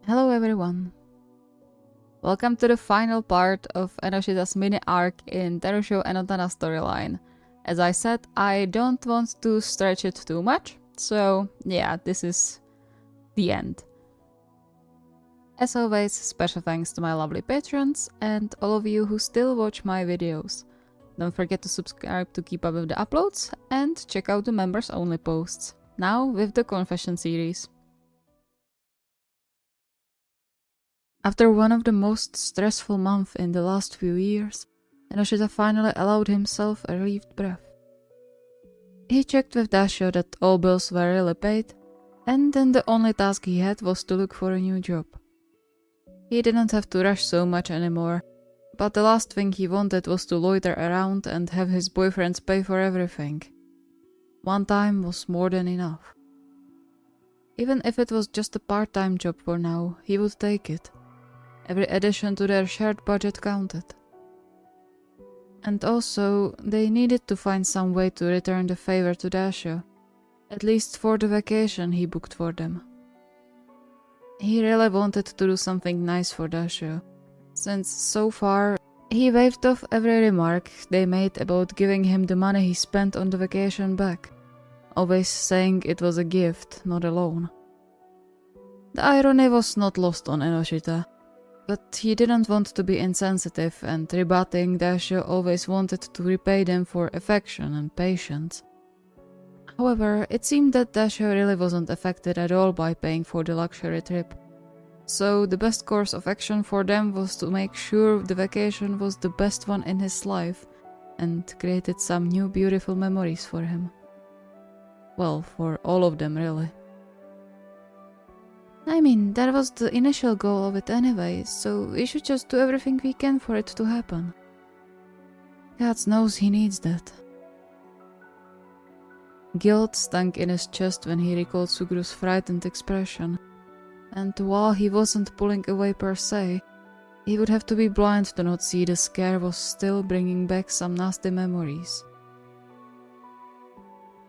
Hello everyone. Welcome to the final part of Enoshita's mini arc in TeruShouEnnoTana storyline. As I said, I don't want to stretch it too much, so yeah, this is the end. As always, special thanks to my lovely patrons and all of you who still watch my videos. Don't forget to subscribe to keep up with the uploads and check out the members only posts. Now with the confession series. After one of the most stressful months in the last few years, Enoshita finally allowed himself a relieved breath. He checked with Dasho that all bills were really paid, and then the only task he had was to look for a new job. He didn't have to rush so much anymore, but the last thing he wanted was to loiter around and have his boyfriends pay for everything. One time was more than enough. Even if it was just a part-time job for now, he would take it. Every addition to their shared budget counted. And also, they needed to find some way to return the favor to Dasho, at least for the vacation he booked for them. He really wanted to do something nice for Dasho, since so far he waved off every remark they made about giving him the money he spent on the vacation back, always saying it was a gift, not a loan. The irony was not lost on Enoshita. But he didn't want to be insensitive, and rebutting Dasho always wanted to repay them for affection and patience. However, it seemed that Dasho really wasn't affected at all by paying for the luxury trip. So the best course of action for them was to make sure the vacation was the best one in his life, and created some new beautiful memories for him. Well, for all of them really. I mean, that was the initial goal of it anyway, so we should just do everything we can for it to happen. God knows he needs that. Guilt stunk in his chest when he recalled Suguru's frightened expression, and while he wasn't pulling away per se, he would have to be blind to not see the scare was still bringing back some nasty memories.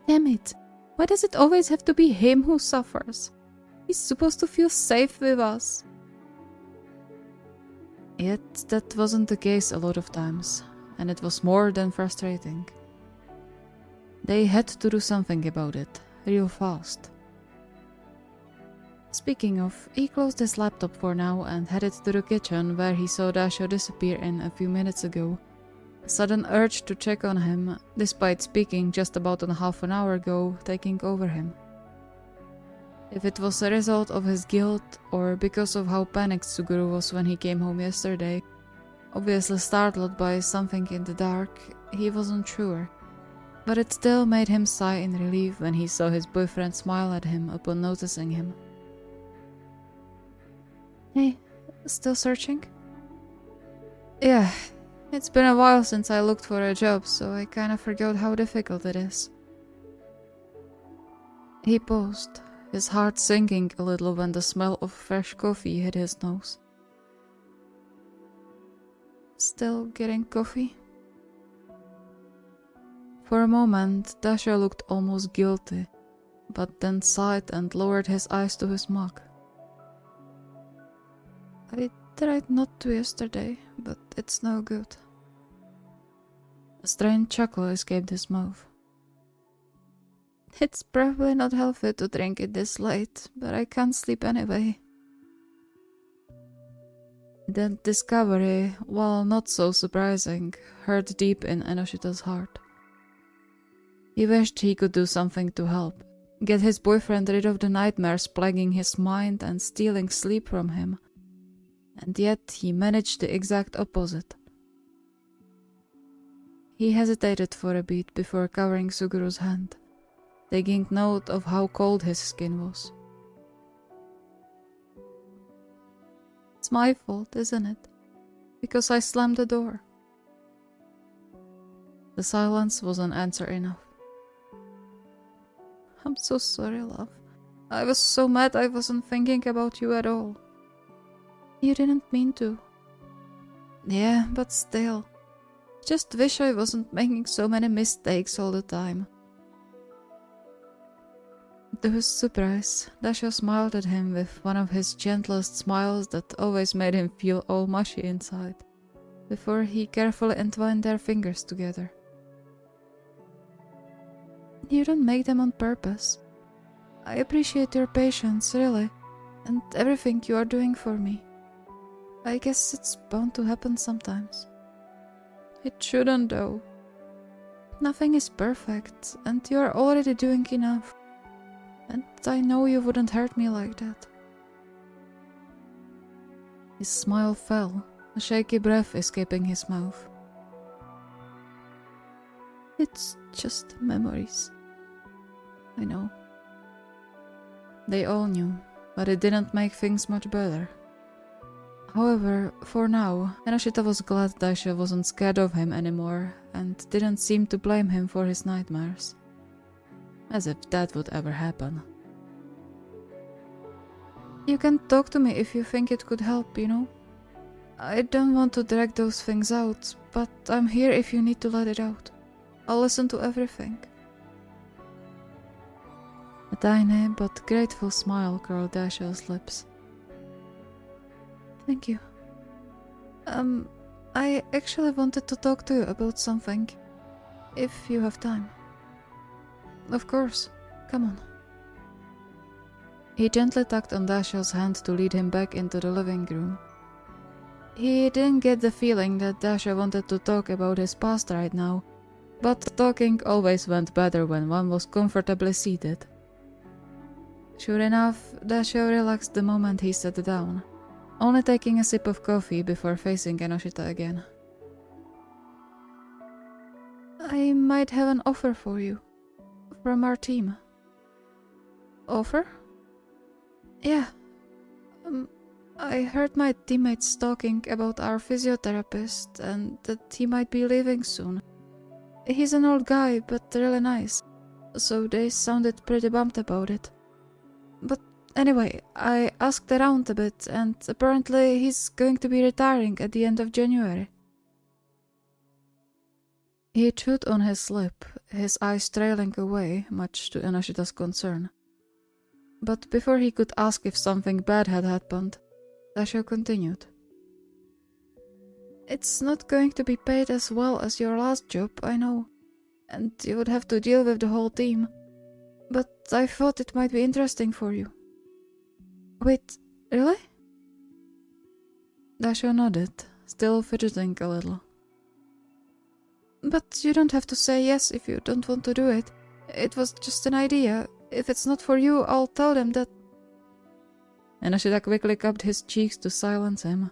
Damn it, why does it always have to be him who suffers? He's supposed to feel safe with us. Yet that wasn't the case a lot of times, and it was more than frustrating. They had to do something about it, real fast. Speaking of, he closed his laptop for now and headed to the kitchen where he saw Dasho disappear in a few minutes ago. A sudden urge to check on him, despite speaking just about half an hour ago, taking over him. If it was a result of his guilt, or because of how panicked Suguru was when he came home yesterday, obviously startled by something in the dark, he wasn't sure. But it still made him sigh in relief when he saw his boyfriend smile at him upon noticing him. Hey, still searching? Yeah, it's been a while since I looked for a job, so I kinda forgot how difficult it is. He paused, his heart sinking a little when the smell of fresh coffee hit his nose. Still getting coffee? For a moment, Dasho looked almost guilty, but then sighed and lowered his eyes to his mug. I tried not to yesterday, but it's no good. A strange chuckle escaped his mouth. It's probably not healthy to drink it this late, but I can't sleep anyway. That discovery, while not so surprising, hurt deep in Enoshita's heart. He wished he could do something to help, get his boyfriend rid of the nightmares plaguing his mind and stealing sleep from him. And yet he managed the exact opposite. He hesitated for a bit before covering Suguru's hand, taking note of how cold his skin was. It's my fault, isn't it? Because I slammed the door. The silence was an answer enough. I'm so sorry, love. I was so mad I wasn't thinking about you at all. You didn't mean to. Yeah, but still. Just wish I wasn't making so many mistakes all the time. To his surprise, Dasho smiled at him with one of his gentlest smiles that always made him feel all mushy inside, before he carefully entwined their fingers together. You don't make them on purpose. I appreciate your patience, really, and everything you are doing for me. I guess it's bound to happen sometimes. It shouldn't, though. Nothing is perfect, and you are already doing enough. And I know you wouldn't hurt me like that. His smile fell, a shaky breath escaping his mouth. It's just memories. I know. They all knew, but it didn't make things much better. However, for now, Enoshita was glad Daisha wasn't scared of him anymore and didn't seem to blame him for his nightmares. As if that would ever happen. You can talk to me if you think it could help, you know? I don't want to drag those things out, but I'm here if you need to let it out. I'll listen to everything. A tiny but grateful smile curled Daisha's lips. Thank you. I actually wanted to talk to you about something, if you have time. Of course, come on. He gently tugged on Dasha's hand to lead him back into the living room. He didn't get the feeling that Dasha wanted to talk about his past right now, but talking always went better when one was comfortably seated. Sure enough, Dasha relaxed the moment he sat down, only taking a sip of coffee before facing Enoshita again. I might have an offer for you. From our team. Offer? Yeah. I heard my teammates talking about our physiotherapist and that he might be leaving soon. He's an old guy, but really nice, so they sounded pretty bummed about it. But anyway, I asked around a bit, and apparently he's going to be retiring at the end of January. He chewed on his lip, his eyes trailing away, much to Enoshita's concern. But before he could ask if something bad had happened, Dasha continued. It's not going to be paid as well as your last job, I know, and you would have to deal with the whole team, but I thought it might be interesting for you. Wait, really? Dasha nodded, still fidgeting a little. But you don't have to say yes if you don't want to do it. It was just an idea. If it's not for you, I'll tell them that... Enoshita quickly cupped his cheeks to silence him,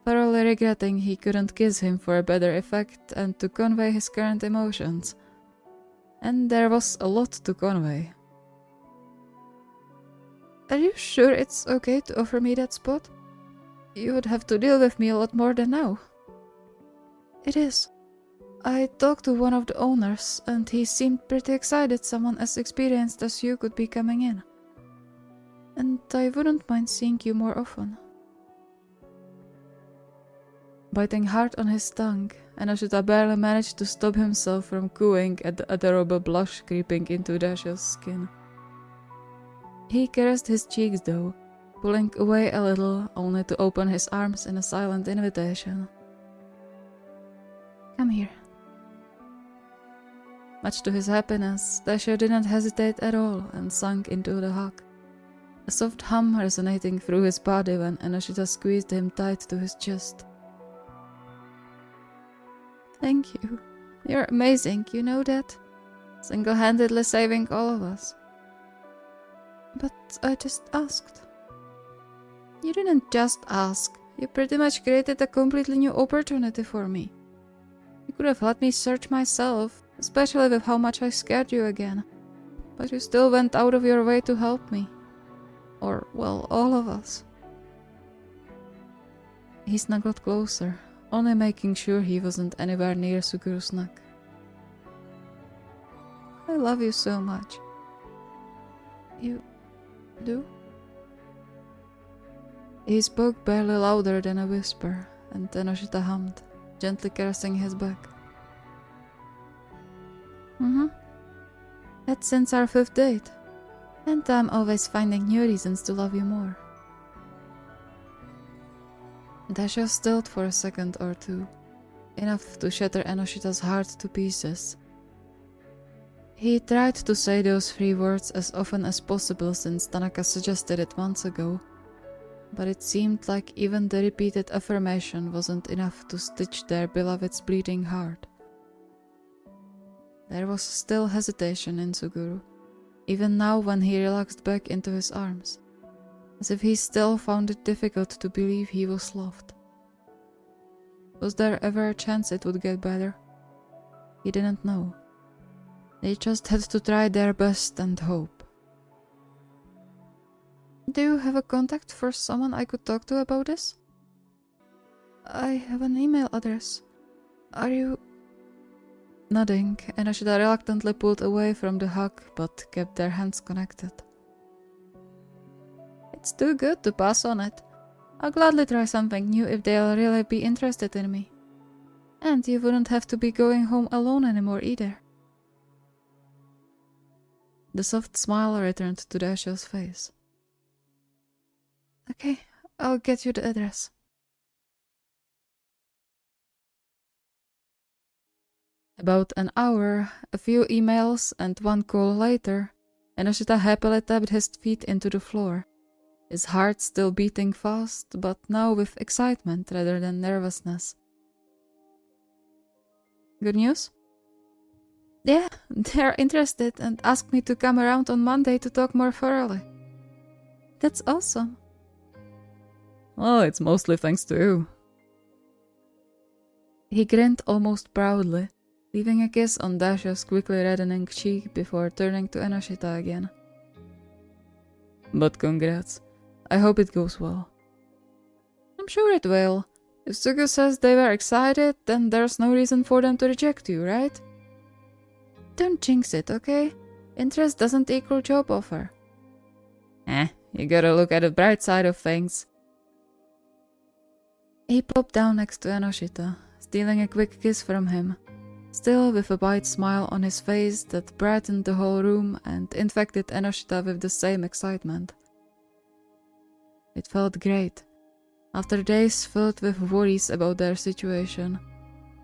thoroughly regretting he couldn't kiss him for a better effect and to convey his current emotions. And there was a lot to convey. Are you sure it's okay to offer me that spot? You would have to deal with me a lot more than now. It is. I talked to one of the owners, and he seemed pretty excited someone as experienced as you could be coming in. And I wouldn't mind seeing you more often. Biting hard on his tongue, Enoshita barely managed to stop himself from cooing at the adorable blush creeping into Dasha's skin. He caressed his cheeks though, pulling away a little, only to open his arms in a silent invitation. Come here. Much to his happiness, Dasha didn't hesitate at all and sank into the hug, a soft hum resonating through his body when Enoshita squeezed him tight to his chest. Thank you. You're amazing, you know that? Single-handedly saving all of us. But I just asked. You didn't just ask. You pretty much created a completely new opportunity for me. You could have let me search myself, especially with how much I scared you again. But you still went out of your way to help me. Or, well, all of us. He snuggled closer, only making sure he wasn't anywhere near Suguru's neck. I love you so much. You do? He spoke barely louder than a whisper, and Enoshita hummed, gently caressing his back. That's since our 5th date. And I'm always finding new reasons to love you more. Dasho stilled for a second or two, enough to shatter Enoshita's heart to pieces. He tried to say those 3 words as often as possible since Tanaka suggested it months ago, but it seemed like even the repeated affirmation wasn't enough to stitch their beloved's bleeding heart. There was still hesitation in Suguru, even now when he relaxed back into his arms, as if he still found it difficult to believe he was loved. Was there ever a chance it would get better? He didn't know. They just had to try their best and hope. Do you have a contact for someone I could talk to about this? I have an email address. Are you... Nodding, Enoshita reluctantly pulled away from the hug but kept their hands connected. It's too good to pass on it. I'll gladly try something new if they'll really be interested in me. And you wouldn't have to be going home alone anymore either. The soft smile returned to Dasho's face. Okay, I'll get you the address. About an hour, a few emails, and 1 call later, Enoshita happily tapped his feet into the floor, his heart still beating fast, but now with excitement rather than nervousness. Good news? Yeah, they're interested and asked me to come around on Monday to talk more thoroughly. That's awesome. Oh, it's mostly thanks to you. He grinned almost proudly, leaving a kiss on Dasho's quickly reddening cheek before turning to Enoshita again. But congrats. I hope it goes well. I'm sure it will. If Sugu says they were excited, then there's no reason for them to reject you, right? Don't jinx it, okay? Interest doesn't equal job offer. You gotta look at the bright side of things. He plopped down next to Enoshita, stealing a quick kiss from him, still with a wide smile on his face that brightened the whole room and infected Enoshita with the same excitement. It felt great. After days filled with worries about their situation,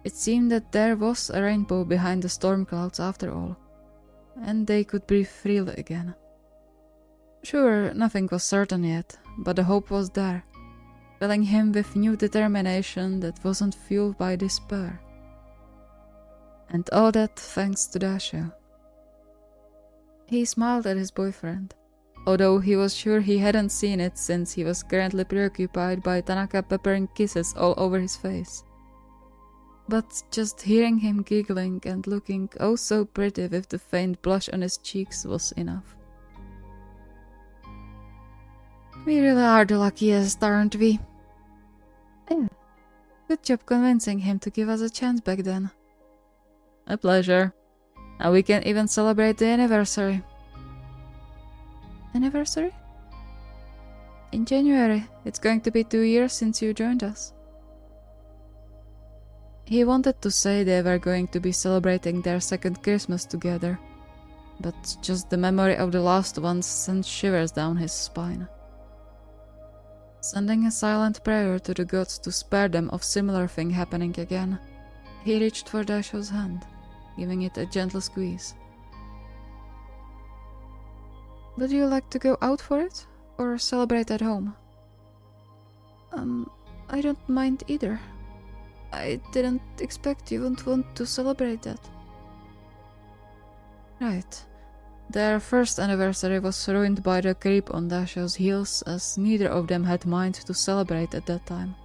it seemed that there was a rainbow behind the storm clouds after all, and they could breathe freely again. Sure, nothing was certain yet, but the hope was there, filling him with new determination that wasn't fueled by despair. And all that thanks to Dasho. He smiled at his boyfriend, although he was sure he hadn't seen it since he was currently preoccupied by Tanaka peppering kisses all over his face. But just hearing him giggling and looking oh so pretty with the faint blush on his cheeks was enough. We really are the luckiest, aren't we? Yeah. Good job convincing him to give us a chance back then. A pleasure. Now we can even celebrate the anniversary. Anniversary? In January, it's going to be 2 years since you joined us. He wanted to say they were going to be celebrating their 2nd Christmas together, but just the memory of the last one sent shivers down his spine. Sending a silent prayer to the gods to spare them of similar thing happening again, he reached for Dasho's hand, giving it a gentle squeeze. Would you like to go out for it, or celebrate at home? I don't mind either. I didn't expect you wouldn't want to celebrate that. Right. Their first anniversary was ruined by the creep on Dasho's heels, as neither of them had mind to celebrate at that time.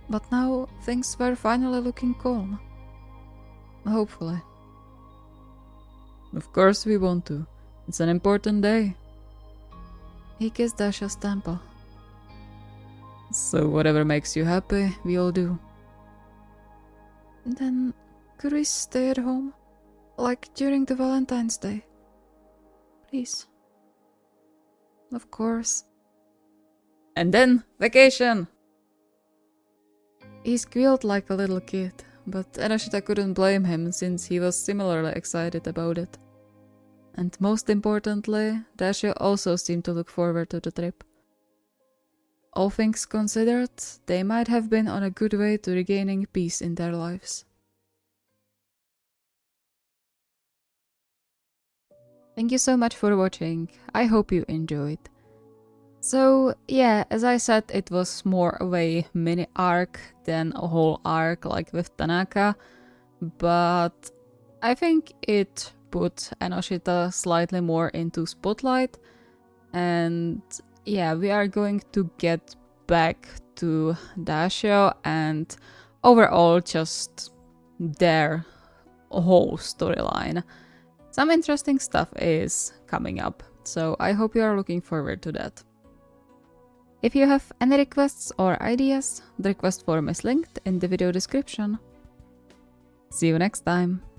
But now, things were finally looking calm. Hopefully. Of course we want to. It's an important day. He kissed Dasho's temple. So whatever makes you happy, we all do. Then, could we stay at home? Like during the Valentine's Day? Please. Of course. And then, vacation! He squealed like a little kid, but Enoshita couldn't blame him since he was similarly excited about it. And most importantly, Dasha also seemed to look forward to the trip. All things considered, they might have been on a good way to regaining peace in their lives. Thank you so much for watching, I hope you enjoyed. So yeah, as I said, it was more of a mini arc than a whole arc like with Tanaka, but I think it put Enoshita slightly more into spotlight, and yeah, we are going to get back to Dasho and overall just their whole storyline. Some interesting stuff is coming up, so I hope you are looking forward to that. If you have any requests or ideas, the request form is linked in the video description. See you next time!